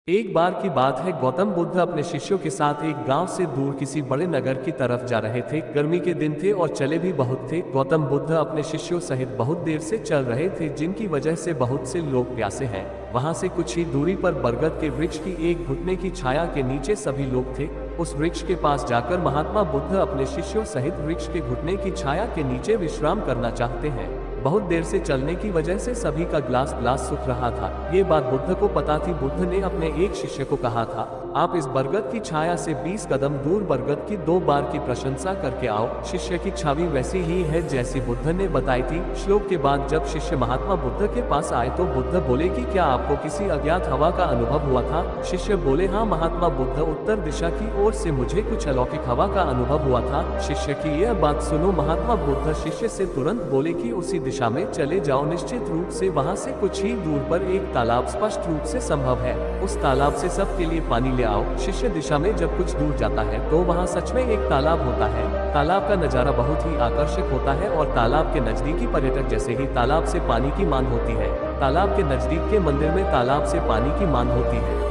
एक बार की बात है, गौतम बुद्ध अपने शिष्यों के साथ एक गांव से दूर किसी बड़े नगर की तरफ जा रहे थे। गर्मी के दिन थे और चले भी बहुत थे। गौतम बुद्ध अपने शिष्यों सहित बहुत देर से चल रहे थे, जिनकी वजह से बहुत से लोग प्यासे हैं। वहां से कुछ ही दूरी पर बरगद के वृक्ष की एक घुटने की छाया के नीचे सभी लोग थे। उस वृक्ष के पास जाकर महात्मा बुद्ध अपने शिष्यों सहित वृक्ष के घुटने की छाया के नीचे विश्राम करना चाहते हैं। बहुत देर से चलने की वजह से सभी का ग्लास सूख रहा था। ये बात बुद्ध को पता थी। बुद्ध ने अपने एक शिष्य को कहा था, आप इस बरगद की छाया से 20 कदम दूर बरगद की 2 बार की प्रशंसा करके आओ। शिष्य की छवि वैसी ही है जैसी बुद्ध ने बताई थी। श्लोक के बाद जब शिष्य महात्मा बुद्ध के पास आए तो बुद्ध बोले कि क्या आपको किसी अज्ञात हवा का अनुभव हुआ था? शिष्य बोले, हाँ महात्मा बुद्ध, उत्तर दिशा की ओर से मुझे कुछ अलौकिक हवा का अनुभव हुआ था। शिष्य की यह बात सुनो महात्मा बुद्ध शिष्य से तुरंत बोले कि उसी दिशा में चले जाओ। निश्चित रूप से वहाँ से कुछ ही दूर पर एक तालाब स्पष्ट रूप से संभव है। उस तालाब से सबके लिए पानी ले आओ। शिष्य दिशा में जब कुछ दूर जाता है तो वहाँ सच में एक तालाब होता है। तालाब का नजारा बहुत ही आकर्षक होता है और तालाब के नजदीकी पर्यटक जैसे ही तालाब से पानी की मांग होती है, तालाब के नजदीक के मंदिर में तालाब से पानी की मांग होती है।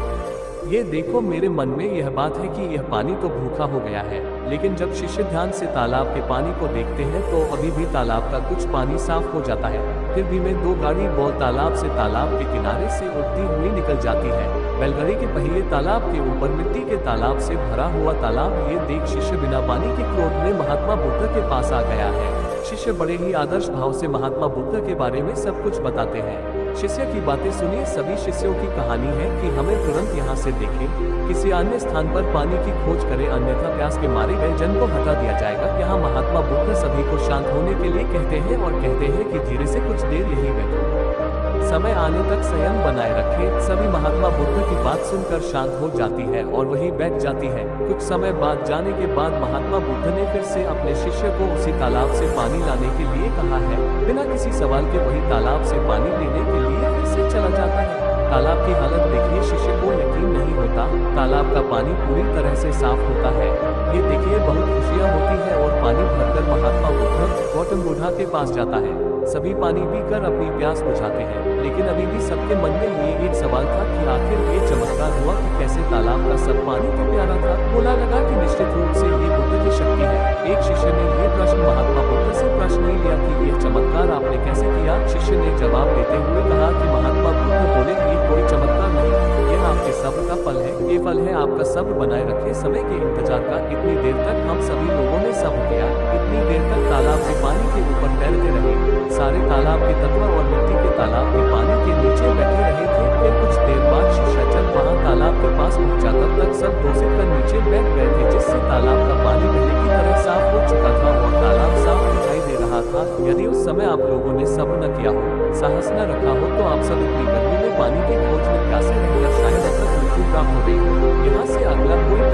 ये देखो, मेरे मन में यह बात है कि यह पानी तो भूखा हो गया है। लेकिन जब शिष्य ध्यान से तालाब के पानी को देखते हैं तो अभी भी तालाब का कुछ पानी साफ हो जाता है। फिर भी में 2 गाड़ी बॉल तालाब से तालाब के किनारे से उड़ती हुई निकल जाती है। बैलगाड़ी के पहिए तालाब के ऊपर मिट्टी के तालाब से भरा हुआ तालाब। ये देख शिष्य बिना पानी के क्रोध में महात्मा बुद्ध के पास आ गया है। शिष्य बड़े ही आदर्श भाव से महात्मा बुद्ध के बारे में सब कुछ बताते हैं। शिष्य की बातें सुनिए। सभी शिष्यों की कहानी है कि हमें तुरंत यहाँ से देखें, किसी अन्य स्थान पर पानी की खोज करें, अन्यथा प्यास के मारे गए जन को हटा दिया जाएगा। यहाँ महात्मा बुद्ध सभी को शांत होने के लिए कहते हैं और कहते हैं कि धीरे से कुछ देर यही बैठो, समय आने तक संयम बनाए रखें। सभी महात्मा बुद्ध की बात सुनकर शांत हो जाती है और वही बैठ जाती है। कुछ समय बाद जाने के बाद महात्मा बुद्ध ने फिर से अपने शिष्य को उसी तालाब से पानी लाने के लिए कहा है। बिना किसी सवाल के वही तालाब से पानी लेने के लिए फिर से चला जाता है। तालाब की हालत देखिए, शिष्य को यकीन नहीं होता। तालाब का पानी पूरी तरह से साफ होता है। ये देखिए, बहुत खुशियाँ होती है और पानी भरकर महात्मा बुद्ध गौतम बुद्ध के पास जाता है। सभी पानी पीकर अपनी प्यास बुझाते हैं, लेकिन अभी भी सबके मन में ये एक सवाल था कि आखिर ये चमत्कार हुआ कि कैसे तालाब का सब पानी तो प्यारा था। बोला लगा कि निश्चित रूप से ये बुद्ध की शक्ति है। एक शिष्य ने ये प्रश्न महात्मा बुद्ध से प्रश्न नहीं लिया कि यह चमत्कार आपने कैसे किया। शिष्य ने जवाब देते हुए कहा कि महात्मा बुद्ध बोले, ये कोई चमत्कार नहीं, यह आपके सब्र का फल है। ये फल है आपका सब्र। बनाए रखे समय के इंतजार का। इतनी देर तक हम सभी लोगों ने सब्र किया। इतनी देर तक तालाब के पानी के ऊपर तैरते रहे। सारे तालाब के तत्व और मिट्टी के तालाब के पानी के नीचे बैठे रहे थे। फिर कुछ देर बाद शिष्य जब वहाँ तालाब के पास पहुँचा तब तक सब दोषित कर नीचे बैठ गए थे, जिससे तालाब का पानी पहले की तरह साफ हो चुका था और तालाब साफ दिखाई दे रहा था। यदि उस समय आप लोगों ने सब्र न किया हो, साहस न रखा हो, तो आप सब इतनी गर्मी में पानी की खोज में प्यासे रहकर शायद अब तक मृत्यु प्राप्त हो गई। यहाँ से अगला कोई